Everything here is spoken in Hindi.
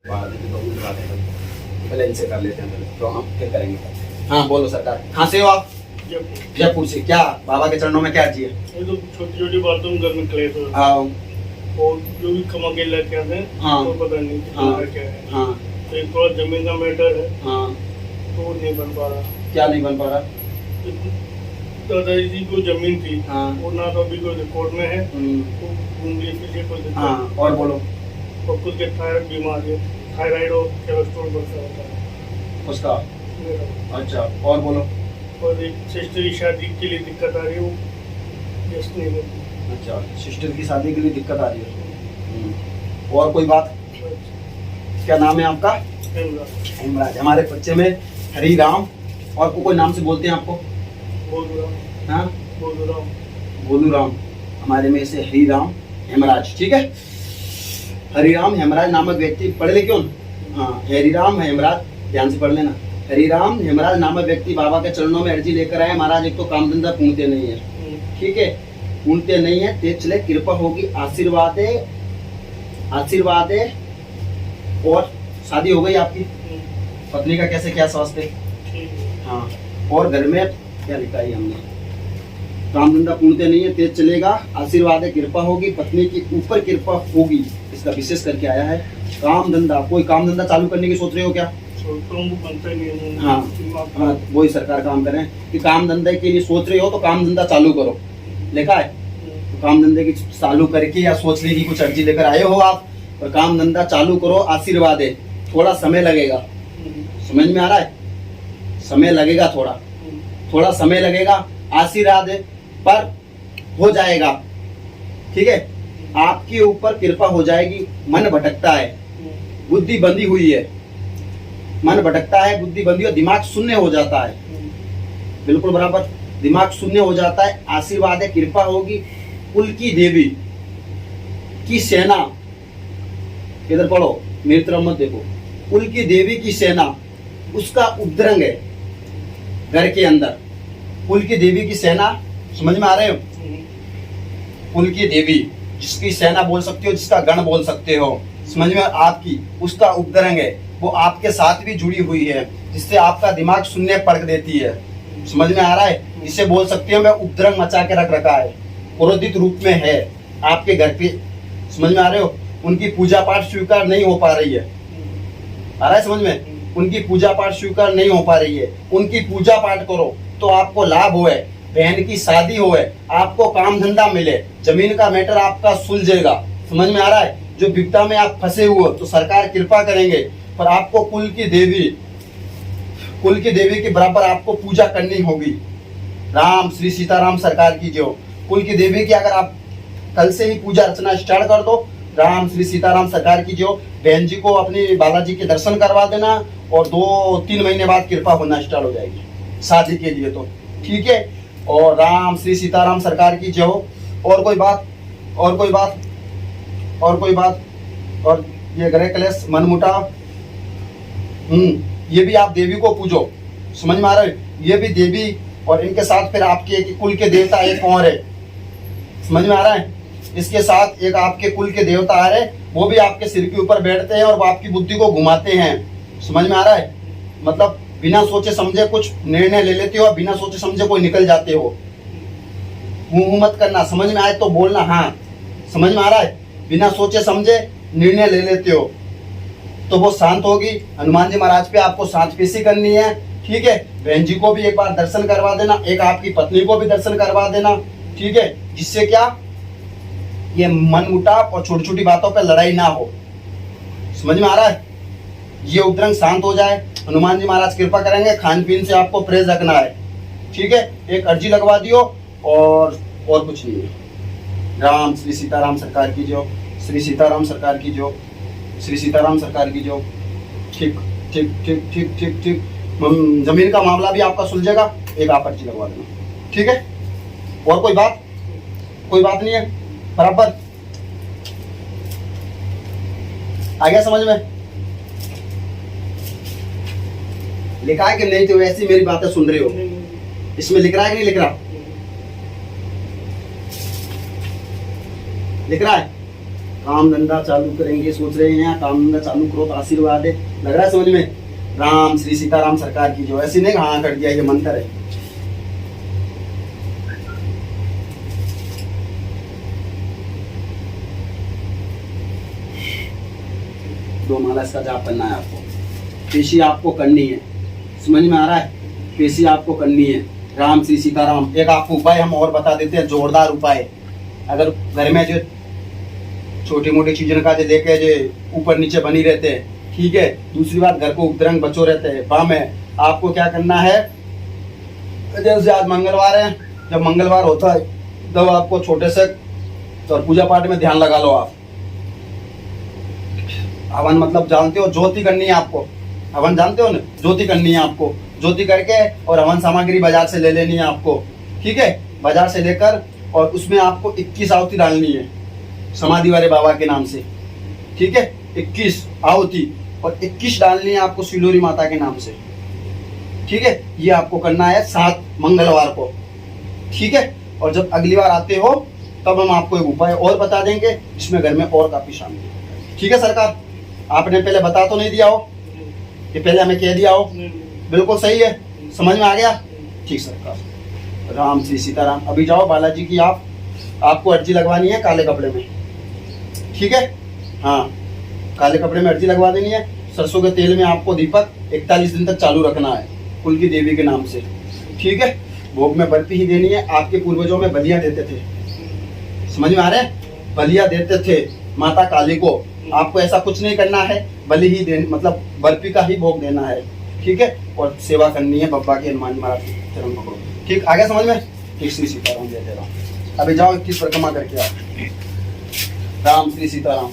बात है तो उस बात है, पहले इनसे कर लेते हैं पहले, तो हम फिर करेंगे। हाँ बोलो सरकार, कहाँ से हो आप? जयपुर से। क्या बाबा के चरणों में क्या चाहिए? ये तो छोटी छोटी बातों में घर में क्लेश हो रहा हाँ है और जो भी कमा के लेके आते हैं हाँ। तो पता नहीं हाँ। क्या है। हाँ तो एक थोड़ा जमीन का मैटर है हाँ। तो वो नहीं बन पा रहा। क्या नहीं बन पा रहा? दादाजी जी को जमीन थी हाँ। वो ना तो अभी कोई रिकॉर्ड में है, वो उंगली पीछे कोई दिक्कत। हाँ और बोलो। और खुद के थायराइड बीमारी है, थायराइड और कोलेस्ट्रॉल बढ़ता रहता है उसका। मेरा। अच्छा और बोलो। और एक सिस्टर की शादी के लिए दिक्कत आ रही है, वो जस्ट नहीं होती। अच्छा सिस्टर की शादी के लिए दिक्कत आ रही है। और कोई बात? क्या नाम है आपका? हेमराज। हमारे बच्चे में हरी राम और कोई नाम से बोलते हैं आपको? बोलूराम। हाँ बोलूराम। बोलूराम। हमारे में से हरी राम हेमराज, ठीक है। हरिराम हेमराज नामक व्यक्ति, पढ़ ले क्यों? हाँ हरिराम हेमराज, ध्यान से पढ़ लेना। हरिराम हेमराज नामक व्यक्ति बाबा के चरणों में अर्जी लेकर आए, महाराज एक तो काम धंधा पूछते नहीं है, ठीक है, पूछते नहीं है, तेज चले, कृपा होगी, आशीर्वाद है, आशीर्वाद है। और शादी हो गई आपकी? पत्नी का कैसे क्या स्वास्थ्य? हाँ। और घर में क्या लिखा है हमने? काम धंधा पूछते नहीं है, तेज चलेगा, आशीर्वाद है, कृपा होगी, पत्नी की ऊपर कृपा होगी, इसका विशेष करके आया है। काम धंधा, कोई काम धंधा चालू करने की सोच रहे हो क्या? हाँ हाँ, वही सरकार काम कर रहे हैं कि काम धंधे के लिए सोच रहे हो तो काम धंधा चालू करो, लिखा है। तो काम धंधे की चालू करके या सोच रहे की कुछ अर्जी लेकर आए हो आप, और काम धंधा चालू करो, आशीर्वाद है, थोड़ा समय लगेगा, समझ में आ रहा है? समय लगेगा, थोड़ा थोड़ा समय लगेगा, आशीर्वाद है, पर हो जाएगा, ठीक है। आपके ऊपर कृपा हो जाएगी। मन भटकता है, बुद्धि बंधी हुई है, मन भटकता है, बुद्धि बंधी और दिमाग शून्य हो जाता है, बिल्कुल बराबर, दिमाग शून्य हो जाता है। आशीर्वाद है, कृपा होगी, कुल की देवी की सेना, इधर पढ़ो, मेरी तरफ मत देखो, कुल की देवी की सेना, उसका उपद्रंग है घर के अंदर। कुल की देवी की सेना, समझ में आ रहे हो? कुल की देवी, जिसकी सेना बोल सकते हो, जिसका गण बोल सकते हो, समझ में? आपकी उसका उपद्रंग है, वो आपके साथ भी जुड़ी हुई है, जिससे आपका दिमाग शून्य पड़ देती है, समझ में आ रहा है? इसे बोल सकते हो मैं उपद्रंग मचा के रख रखा है, क्रोधित रूप में है आपके घर पे, समझ में आ रहे हो? उनकी पूजा पाठ स्वीकार नहीं हो पा रही है, आ रहा है समझ में? उनकी पूजा पाठ स्वीकार नहीं हो पा रही है, उनकी पूजा पाठ करो तो आपको लाभ होए, बहन की शादी होए, आपको काम धंधा मिले, जमीन का मैटर आपका सुलझेगा, समझ में आ रहा है? जो विपदा में आप फंसे हुए तो सरकार कृपा करेंगे, पर आपको कुल की देवी के बराबर आपको पूजा करनी होगी। राम श्री सीताराम सरकार की जो कुल की देवी की, अगर आप कल से ही पूजा अर्चना स्टार्ट कर दो, राम श्री सीताराम सरकार की जो, बहन जी को अपनी बालाजी के दर्शन करवा देना, और 2-3 महीने बाद कृपा होना स्टार्ट हो जाएगी शादी के लिए, तो ठीक है। और राम श्री सीताराम सरकार की जो। और कोई बात? और कोई बात? और कोई बात? और ये ग्रह क्लेश, मनमुटाव, ये भी आप देवी को पूजो, समझ में आ रहा है? ये भी देवी, और इनके साथ फिर आपके कुल के देवता एक और है, समझ में आ रहा है? इसके साथ एक आपके कुल के देवता आ रहे, वो भी आपके सिर के ऊपर बैठते हैं और वो आपकी बुद्धि को घुमाते हैं, समझ में आ रहा है? मतलब बिना सोचे समझे कुछ निर्णय ले लेते हो, बिना सोचे समझे कोई निकल जाते हो, मुंह मत करना, समझ में आए तो बोलना, हाँ समझ में आ रहा है? बिना सोचे समझे निर्णय ले लेते हो तो वो शांत होगी। हनुमान जी महाराज पे आपको शांतपेशी करनी है, ठीक है। बहन जी को भी एक बार दर्शन करवा देना, एक आपकी पत्नी को भी दर्शन करवा देना, ठीक है, जिससे क्या ये मन मुटाव और छोटी छोटी बातों पे लड़ाई ना हो, समझ में आ रहा है? ये उपद्रंग शांत हो जाए, हनुमान जी महाराज कृपा करेंगे। खान पीन से आपको परहेज रखना है, ठीक है। एक अर्जी लगवा दियो और कुछ नहीं है। राम श्री सीताराम सरकार की जो, श्री सीताराम सरकार की जो, श्री सीताराम सरकार की जो। ठीक ठीक ठीक ठीक ठीक ठीक। जमीन का मामला भी आपका सुलझेगा, एक आप अर्जी लगवा देना, ठीक है। और कोई बात? कोई बात नहीं है, बराबर आ गया समझ में? लिखा है कि नहीं? तो वैसी मेरी बातें सुन रहे हो, इसमें लिख रहा है कि नहीं लिख रहा? लिख रहा है। काम धंधा चालू करेंगे सोच रहे हैं, काम धंधा चालू करो तो आशीर्वाद है। लग रहा है समझ में? राम श्री सीताराम सरकार की जो, ऐसी नहीं हाँ कर दिया, ये मंत्र है। दो माला इसका जाप करना है आपको। पेशी आपको करनी है, समझ में आ रहा है? पेशी आपको करनी है। राम श्री सीताराम। एक आपको उपाय हम और बता देते हैं, जोरदार उपाय। अगर घर में जो छोटी मोटी चीजें का जो देखे जो ऊपर नीचे बनी रहते हैं, ठीक है। दूसरी बात, घर को उपद्रंग बचो रहते हैं, वहां में आपको क्या करना है, जैसे आज मंगलवार है, जब मंगलवार होता है तब आपको छोटे से तो पूजा पाठ में ध्यान लगा लो आप। हवन मतलब जानते हो, ज्योति करनी है आपको। हवन जानते हो ना, ज्योति करनी है आपको। ज्योति करके और हवन सामग्री बाजार से ले लेनी है आपको, ठीक है। बाजार से लेकर और उसमें आपको 21 आहुति डालनी है समाधि वाले बाबा के नाम से, ठीक है। 21 आहुति और 21 डालनी है आपको सिलोरी माता के नाम से, ठीक है। ये आपको करना है 7 मंगलवार को, ठीक है। और जब अगली बार आते हो तब हम आपको एक उपाय और बता देंगे, इसमें घर में और काफी शामिल है, ठीक है सरकार। आपने पहले बता तो नहीं दिया हो कि पहले हमें कह दिया हो? बिल्कुल सही है, समझ में आ गया? ठीक सरकार। राम श्री सीताराम। अभी जाओ बालाजी की आपको अर्जी लगवानी है काले कपड़े में, ठीक है। हाँ, काले कपड़े में अर्जी लगवा देनी है। सरसों के तेल में आपको दीपक 41 दिन तक चालू रखना है कुल की देवी के नाम से, ठीक है। भोग में बर्फी ही देनी है। आपके पूर्वजों में बलियां देते थे, समझ में आ रहे हैं? बलियां देते थे माता काली को। आपको ऐसा कुछ नहीं करना है, बलि ही देना, मतलब बर्फी का ही भोग देना है, ठीक है। और सेवा करनी है बब्बा के, हनुमान महाराज के चरण पकड़ो, ठीक। आ गया समझ में? ठीक। श्री सीताराम जय जय राम। अभी जाओ 21 परिक्रमा करके आओ। राम श्री सीताराम।